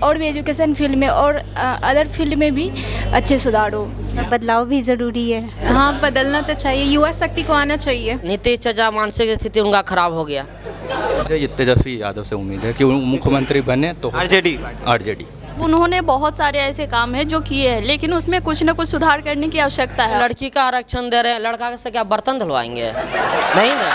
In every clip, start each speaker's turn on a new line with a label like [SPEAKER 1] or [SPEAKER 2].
[SPEAKER 1] और भी education field में और अदर फील्ड में भी अच्छे सुधार हो।
[SPEAKER 2] बदलाव भी ज़रूरी है।
[SPEAKER 3] हाँ, बदलना तो चाहिए, युवा शक्ति को आना चाहिए।
[SPEAKER 4] नीतीश चाचा मानसिक स्थिति उनका खराब हो गया।
[SPEAKER 5] मुझे तेजस्वी यादव से उम्मीद है कि वो मुख्यमंत्री बने तो आरजेडी।
[SPEAKER 6] उन्होंने बहुत सारे ऐसे काम हैं जो किए हैं, लेकिन उसमें कुछ न कुछ सुधार करने की आवश्यकता है।
[SPEAKER 4] लड़की का आरक्षण दे रहे हैं, लड़का से क्या बर्तन धुलवाएंगे? नहीं ना।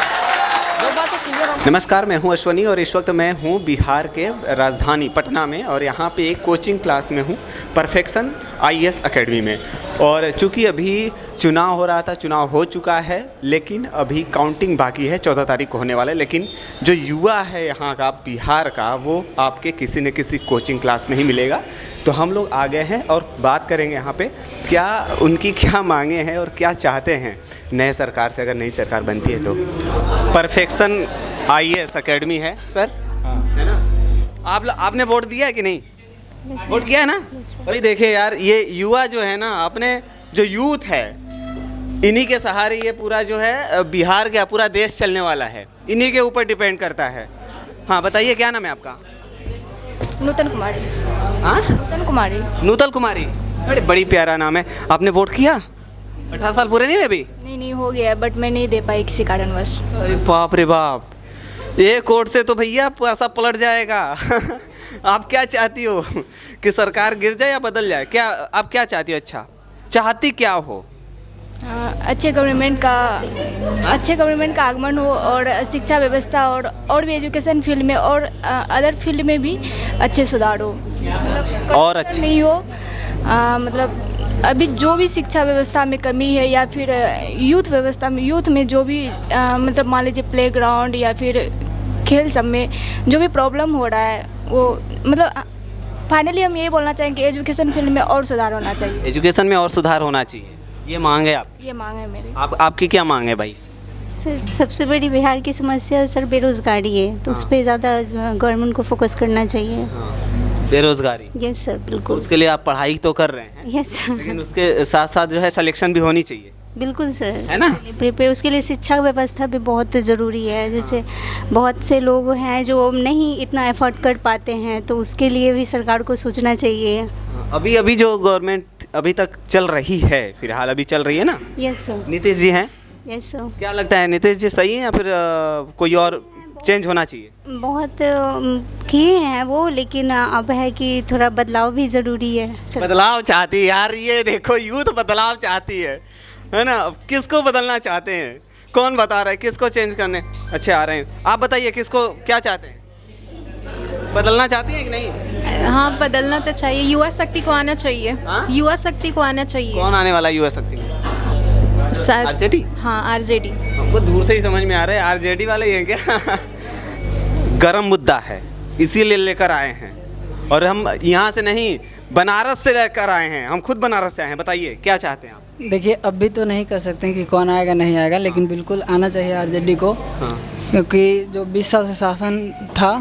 [SPEAKER 4] जो बात है क्लियर हो।
[SPEAKER 7] नमस्कार, मैं हूं अश्वनी और इस वक्त मैं हूं बिहार के राजधानी पटना में और यहां पे एक कोचिंग क्लास में हूं, परफेक्शन आईएएस एकेडमी में। और चूंकि अभी चुनाव हो रहा था, चुनाव हो चुका है, लेकिन अभी काउंटिंग बाकी है, 14 तारीख को होने वाला है। लेकिन जो युवा है यहाँ का, बिहार का, वो आपके किसी न किसी कोचिंग क्लास में ही मिलेगा। तो हम लोग आ गए हैं और बात करेंगे यहाँ पे क्या उनकी क्या मांगे हैं और क्या चाहते हैं नए सरकार से, अगर नई सरकार बनती है तो। परफेक्शन आईएएस एकेडमी है सर, है ना? आपने वोट दिया है कि नहीं? वोट किया है ना? भाई देखिए यार, ये युवा जो है ना, अपने जो यूथ है, इन्हीं के सहारे ये पूरा जो है बिहार का पूरा देश चलने वाला है, इन्हीं के ऊपर डिपेंड करता है। हाँ बताइए, क्या नाम है आपका?
[SPEAKER 1] नूतन कुमारी।
[SPEAKER 7] हाँ, नूतन कुमारी, बड़ी प्यारा नाम है। आपने वोट किया? 18 साल पूरे नहीं हुए अभी?
[SPEAKER 1] नहीं हो गया, बट मैं नहीं दे पाई किसी कारणवश।
[SPEAKER 7] अरे बाप रे बाप, एक वोट से तो भैया पैसा पलट जाएगा। आप क्या चाहती हो कि सरकार गिर जाए या बदल जाए? क्या आप क्या चाहती हो? अच्छा चाहती क्या हो?
[SPEAKER 1] अच्छे गवर्नमेंट का आगमन हो और शिक्षा व्यवस्था और भी एजुकेशन फील्ड में और अदर फील्ड में भी अच्छे सुधार हो।
[SPEAKER 7] और अच्छे
[SPEAKER 1] नहीं हो, मतलब अभी जो भी शिक्षा व्यवस्था में कमी है या फिर यूथ में जो भी मतलब मान लीजिए प्लेग्राउंड या फिर खेल सब में जो भी प्रॉब्लम हो रहा है, वो मतलब फाइनली हम ये बोलना चाहेंगे कि एजुकेशन फील्ड में और सुधार होना चाहिए।
[SPEAKER 7] एजुकेशन में और सुधार होना चाहिए, ये मांग है आप?
[SPEAKER 1] ये मांग है मेरी।
[SPEAKER 7] आपकी क्या मांग है भाई?
[SPEAKER 2] सर सबसे बड़ी बिहार की समस्या सर बेरोज़गारी है, तो उस पर ज़्यादा गवर्नमेंट को फोकस करना चाहिए।
[SPEAKER 7] बेरोजगारी?
[SPEAKER 2] यस सर, बिल्कुल।
[SPEAKER 7] उसके लिए आप पढ़ाई तो कर रहे हैं?
[SPEAKER 2] Yes sir.
[SPEAKER 7] लेकिन उसके साथ साथ जो है सिलेक्शन भी होनी चाहिए।
[SPEAKER 2] बिल्कुल सर,
[SPEAKER 7] है ना?
[SPEAKER 2] उसके लिए शिक्षा व्यवस्था भी बहुत ज़रूरी है। जैसे बहुत से लोग हैं जो नहीं इतना एफर्ट कर पाते हैं, तो उसके लिए भी सरकार को सोचना चाहिए।
[SPEAKER 7] अभी जो गवर्नमेंट अभी तक चल रही है, फिलहाल अभी चल रही है ना?
[SPEAKER 2] Yes sir.
[SPEAKER 7] नीतीश जी हैं?
[SPEAKER 2] Yes sir.
[SPEAKER 7] क्या लगता है, नीतीश जी सही है या फिर कोई और चेंज होना चाहिए?
[SPEAKER 2] बहुत किए हैं वो, लेकिन अब है कि थोड़ा बदलाव भी ज़रूरी है।
[SPEAKER 7] बदलाव चाहती है यार, ये देखो यूथ बदलाव चाहती है ना? किसको बदलना चाहते हैं? कौन बता रहा है किसको चेंज करने? अच्छे आ रहे हैं, आप बताइए किसको क्या चाहते हैं? बदलना चाहती हैं कि नहीं?
[SPEAKER 3] हाँ, बदलना तो चाहिए, युवा शक्ति को आना चाहिए।
[SPEAKER 7] हाँ?
[SPEAKER 3] युवा शक्ति को आना चाहिए।
[SPEAKER 7] कौन आने वाला युवा शक्ति में? आरजेडी?
[SPEAKER 3] हाँ, आरजेडी।
[SPEAKER 7] हमको दूर से ही समझ में आ रहा है आरजेडी वाले ही हैं क्या? गरम मुद्दा है, इसीलिए लेकर आए हैं। और हम यहाँ से नहीं, बनारस से लेकर आए हैं, हम खुद बनारस से आए हैं। बताइए क्या चाहते हैं आप?
[SPEAKER 8] देखिए, अभी तो नहीं कह सकते कि कौन आएगा नहीं आएगा, लेकिन बिल्कुल आना चाहिए आरजेडी को। क्योंकि जो 20 साल से शासन था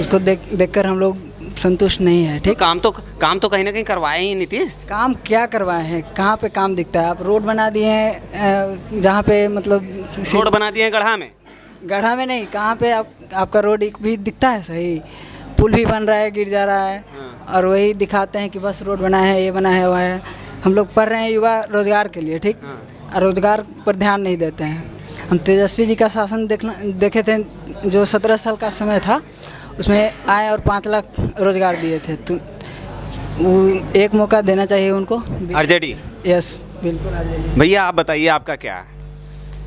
[SPEAKER 8] उसको देखकर हम लोग संतुष्ट नहीं है। ठीक,
[SPEAKER 7] काम तो कहीं ना कहीं करवाए ही नीतीश। काम
[SPEAKER 8] क्या करवाए हैं? कहाँ पे काम दिखता है? आप रोड बना दिए हैं, जहाँ पे मतलब
[SPEAKER 7] रोड बना दिए हैं
[SPEAKER 8] गढ़ा में नहीं, कहाँ पे आपका रोड भी दिखता है सही? पुल भी बन रहा है, गिर जा रहा है। और वही दिखाते हैं कि बस रोड बना है, ये बना है, वह है। हम लोग पढ़ रहे हैं युवा रोजगार के लिए, ठीक, और रोजगार पर ध्यान नहीं देते हैं। हम तेजस्वी जी का शासन देखे थे, जो 17 साल का समय था, उसमें आए और 5 लाख रोजगार दिए थे। तो वो एक मौका देना चाहिए उनको।
[SPEAKER 7] आरजेडी?
[SPEAKER 8] यस, बिल्कुल आरजेडी।
[SPEAKER 7] भैया आप बताइए, आपका क्या है?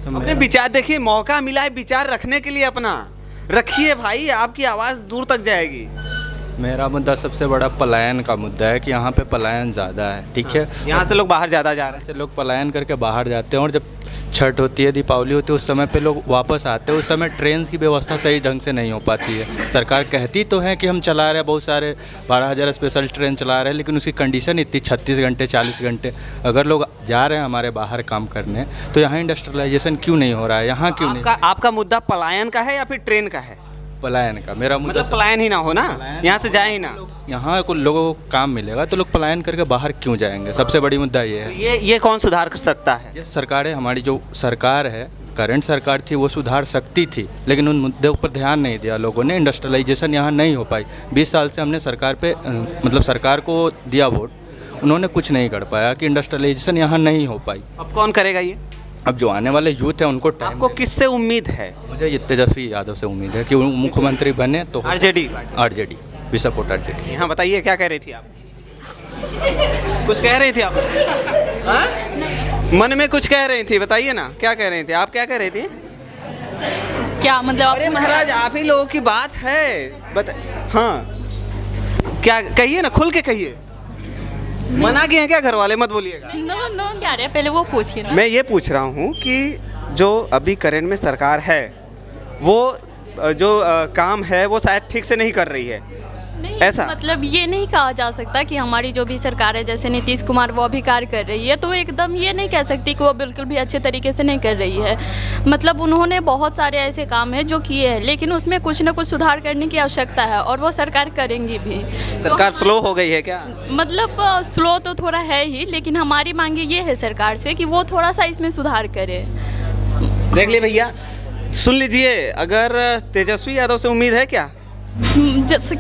[SPEAKER 7] अपने विचार देखिए, मौका मिला है विचार रखने के लिए, अपना रखिए भाई, आपकी आवाज़ दूर तक जाएगी।
[SPEAKER 5] मेरा मुद्दा सबसे बड़ा पलायन का मुद्दा है कि यहाँ पे पलायन ज़्यादा है। ठीक है,
[SPEAKER 7] यहाँ से लोग बाहर ज़्यादा जा रहे हैं।
[SPEAKER 5] लोग पलायन करके बाहर जाते हैं, और जब छठ होती है, दीपावली होती है, उस समय पे लोग वापस आते हैं। उस समय ट्रेन की व्यवस्था सही ढंग से नहीं हो पाती है। सरकार कहती तो है कि हम चला रहे हैं, बहुत सारे 12,000 स्पेशल ट्रेन चला रहे हैं, लेकिन उसकी कंडीशन इतनी 36 घंटे 40 घंटे। अगर लोग जा रहे हैं हमारे बाहर काम करने, तो यहाँ इंडस्ट्रियलाइजेशन क्यों नहीं हो रहा है? यहाँ क्यों नहीं?
[SPEAKER 7] आपका मुद्दा पलायन का है या फिर ट्रेन का है?
[SPEAKER 5] पलायन का मेरा मुद्दा।
[SPEAKER 7] मतलब पलायन ही ना हो ना, यहाँ से जाए ही ना।
[SPEAKER 5] यहाँ कुछ लोगों को काम मिलेगा तो लोग पलायन करके बाहर क्यों जाएंगे? सबसे बड़ी मुद्दा ये है।
[SPEAKER 7] ये कौन सुधार कर सकता है?
[SPEAKER 5] ये सरकारें, हमारी जो सरकार है करंट सरकार थी वो सुधार सकती थी, लेकिन उन मुद्दों पर ध्यान नहीं दिया लोगों ने। इंडस्ट्रियलाइजेशन यहाँ नहीं हो पाई। 20 साल से हमने सरकार पे मतलब सरकार को दिया वोट, उन्होंने कुछ नहीं कर पाया कि इंडस्ट्रियलाइजेशन यहाँ नहीं हो पाई।
[SPEAKER 7] अब कौन करेगा ये?
[SPEAKER 5] अब जो आने वाले यूथ है उनको टाइम।
[SPEAKER 7] आपको किससे उम्मीद है?
[SPEAKER 5] मुझे ये तेजस्वी यादव से उम्मीद है कि वो मुख्यमंत्री बने तो।
[SPEAKER 7] RJD
[SPEAKER 5] we support RJD.
[SPEAKER 7] यहाँ बताइए, क्या कह रही थी आप? कुछ कह रही थी आप? हाँ? मन में कुछ कह रही थी, बताइए ना क्या कह रही थी आप? क्या कह रही थी?
[SPEAKER 6] क्या मतलब?
[SPEAKER 7] अरे महाराज, आप ही लोगों की बात है, बता। हाँ, क्या कहिए ना, खुल के कहिए। मना किए हैं क्या घर वाले? मत बोलिएगा।
[SPEAKER 6] नो क्या रहे, पहले वो पूछिए ना।
[SPEAKER 7] मैं ये पूछ रहा हूँ कि जो अभी करंट में सरकार है वो जो काम है वो शायद ठीक से नहीं कर रही है,
[SPEAKER 6] नहीं,
[SPEAKER 7] ऐसा?
[SPEAKER 6] मतलब ये नहीं कहा जा सकता कि हमारी जो भी सरकार है, जैसे नीतीश कुमार, वो अभी कार्य कर रही है, तो एकदम ये नहीं कह सकती कि वो बिल्कुल भी अच्छे तरीके से नहीं कर रही है। मतलब उन्होंने बहुत सारे ऐसे काम हैं जो किए हैं, लेकिन उसमें कुछ ना कुछ सुधार करने की आवश्यकता है और वो सरकार करेंगी भी।
[SPEAKER 7] सरकार स्लो हो गई है क्या?
[SPEAKER 6] मतलब स्लो तो थोड़ा है ही, लेकिन हमारी मांगे ये है सरकार से कि वो थोड़ा सा इसमें सुधार करे।
[SPEAKER 7] देख लिए भैया, सुन लीजिए, अगर तेजस्वी यादव से उम्मीद है क्या?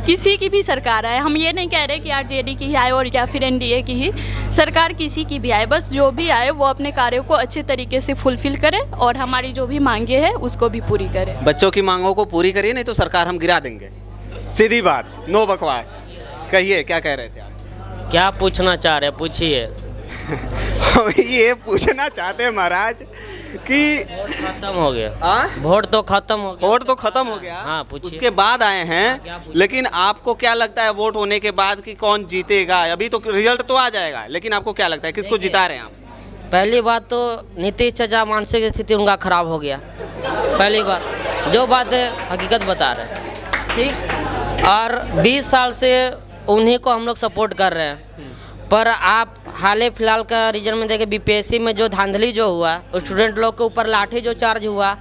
[SPEAKER 6] किसी की भी सरकार आए, हम ये नहीं कह रहे कि आरजेडी की ही आए और या फिर एनडीए की ही सरकार, किसी की भी आए, बस जो भी आए वो अपने कार्यों को अच्छे तरीके से फुलफिल करे और हमारी जो भी मांगे हैं उसको भी पूरी करे।
[SPEAKER 7] बच्चों की मांगों को पूरी करिए, नहीं तो सरकार हम गिरा देंगे। सीधी बात, नो बकवास। कहिए, क्या कह रहे थे आप?
[SPEAKER 4] क्या पूछना चाह रहे हैं, पूछिए।
[SPEAKER 7] हम ये पूछना चाहते हैं महाराज कि
[SPEAKER 4] खत्म हो गया। वोट तो खत्म हो गया।
[SPEAKER 7] वोट तो खत्म हो गया।
[SPEAKER 4] हाँ, पूछिए।
[SPEAKER 7] उसके बाद आए हैं, लेकिन आपको क्या लगता है वोट होने के बाद कि कौन जीतेगा? अभी तो रिजल्ट तो आ जाएगा, लेकिन आपको क्या लगता है किसको जिता रहे हैं आप?
[SPEAKER 4] पहली बात तो नीतीश चाचा मानसिक स्थिति उनका खराब हो गया, पहली बात। जो बात है हकीकत बता रहे हैं, ठीक। और 20 साल से उन्हीं को हम लोग सपोर्ट कर रहे हैं, पर आप हाल फिलहाल का रिजल्ट में देखें, बीपीएससी में जो धांधली जो हुआ, स्टूडेंट लोग के ऊपर लाठी जो चार्ज हुआ,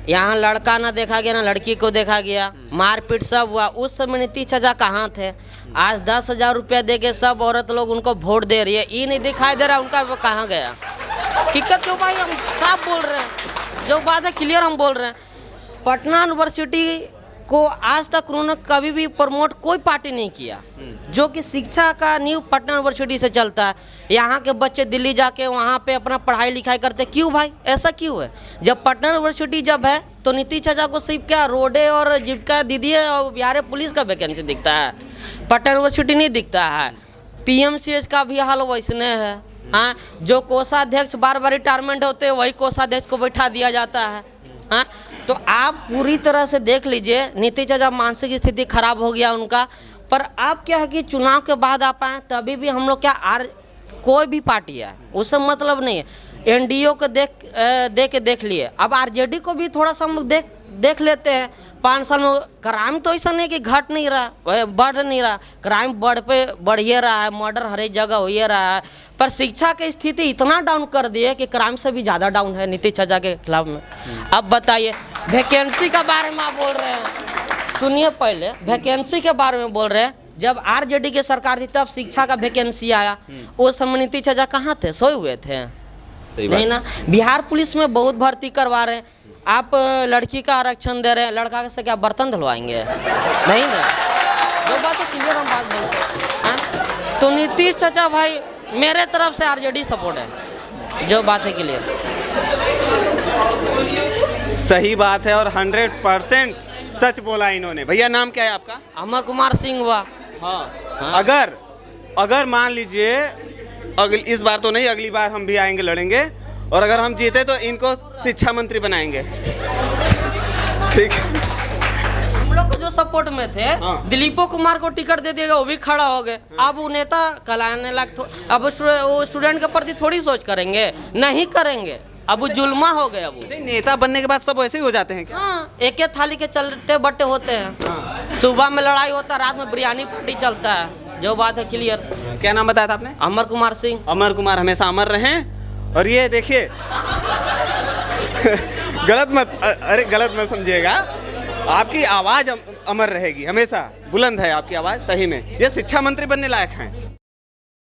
[SPEAKER 4] यहाँ लड़का ना देखा गया ना लड़की को देखा गया, मारपीट सब हुआ। उस समय नीतीश चाचा कहाँ थे? आज 10,000 रुपया दे के सब औरत लोग उनको वोट दे रही है, ये नहीं दिखाई दे रहा उनका वो कहाँ गया? हकीकत क्यों भाई, हम साफ बोल रहे हैं, जो बात है क्लियर हम बोल रहे हैं। पटना यूनिवर्सिटी को आज तक उन्होंने कभी भी प्रमोट कोई पार्टी नहीं किया, जो कि शिक्षा का नींव पटना यूनिवर्सिटी से चलता है। यहाँ के बच्चे दिल्ली जाके वहाँ पे अपना पढ़ाई लिखाई करते, क्यों भाई? ऐसा क्यों है? जब पटना यूनिवर्सिटी जब है तो नीतीश चाचा को सिर्फ क्या रोडे और जीविका दीदी और बिहार पुलिस का वैकेंसी दिखता है, पटना यूनिवर्सिटी नहीं दिखता है। पीएमसीएच का भी हाल वैसने है। हाँ, जो कोषाध्यक्ष बार बार रिटायरमेंट होते हैं वही कोषाध्यक्ष को बैठा दिया जाता है। हाँ, तो आप पूरी तरह से देख लीजिए, नीतीश चाचा मानसिक स्थिति खराब हो गया उनका। पर अब क्या है कि चुनाव के बाद आप आए तभी भी हम लोग क्या कोई भी पार्टी है उससे मतलब नहीं है। एनडीए को देख लिए, अब आरजेडी को भी थोड़ा सा हम लोग देख लेते हैं। 5 साल में क्राइम तो ऐसा नहीं कि घट नहीं रहा, बढ़ नहीं रहा, क्राइम बढ़ ही रहा है, मर्डर हर एक जगह हो ही रहा है। पर शिक्षा की स्थिति इतना डाउन कर दी है कि क्राइम से भी ज़्यादा डाउन है नीतीश चाचा के खिलाफ में। अब बताइए, वैकेंसी के बारे में आप बोल रहे हैं, सुनिए पहले, वैकेंसी के बारे में बोल रहे हैं। जब आरजेडी की सरकार थी तब शिक्षा का वैकेंसी आया, उस समय नीतीश चाचा कहाँ थे? सोए हुए थे, नहीं ना। बिहार पुलिस में बहुत भर्ती करवा रहे हैं, आप लड़की का आरक्षण दे रहे हैं, लड़का से क्या बर्तन धुलवाएंगे? नहीं ना। जो बात है क्लियर हम बात बोलते हैं। तो नीतीश चाचा भाई मेरे तरफ से आरजेडी सपोर्ट है, जो बात है क्लियर।
[SPEAKER 7] सही बात है और 100% सच बोला इन्होंने। भैया नाम क्या है आपका?
[SPEAKER 4] अमर कुमार सिंह हुआ।
[SPEAKER 7] हाँ। अगर मान लीजिए इस बार तो नहीं, अगली बार हम भी आएंगे, लड़ेंगे, और अगर हम जीते तो इनको शिक्षा मंत्री बनाएंगे, ठीक है?
[SPEAKER 4] हम लोग को जो सपोर्ट में थे, दिलीपो कुमार को टिकट दे दिएगा, वो भी खड़ा हो गए। अब वो नेता कहलाने लग, अब वो स्टूडेंट के प्रति थोड़ी सोच करेंगे, नहीं करेंगे। अब वो जुल्मा हो गए। अब
[SPEAKER 7] नेता बनने के बाद सब वैसे ही हो जाते हैं क्या?
[SPEAKER 4] हाँ, एक ही थाली के चलते बट्टे होते हैं। सुबह में लड़ाई होता है, रात में बिरयानी पार्टी चलता है, जो बात है क्लियर।
[SPEAKER 7] क्या नाम बताया था आपने?
[SPEAKER 4] अमर कुमार सिंह।
[SPEAKER 7] अमर कुमार हमेशा अमर रहें। और ये देखिए गलत मत समझिएगा, आपकी आवाज़ अमर रहेगी, हमेशा बुलंद है आपकी आवाज़। सही में ये शिक्षा मंत्री बनने लायक हैं।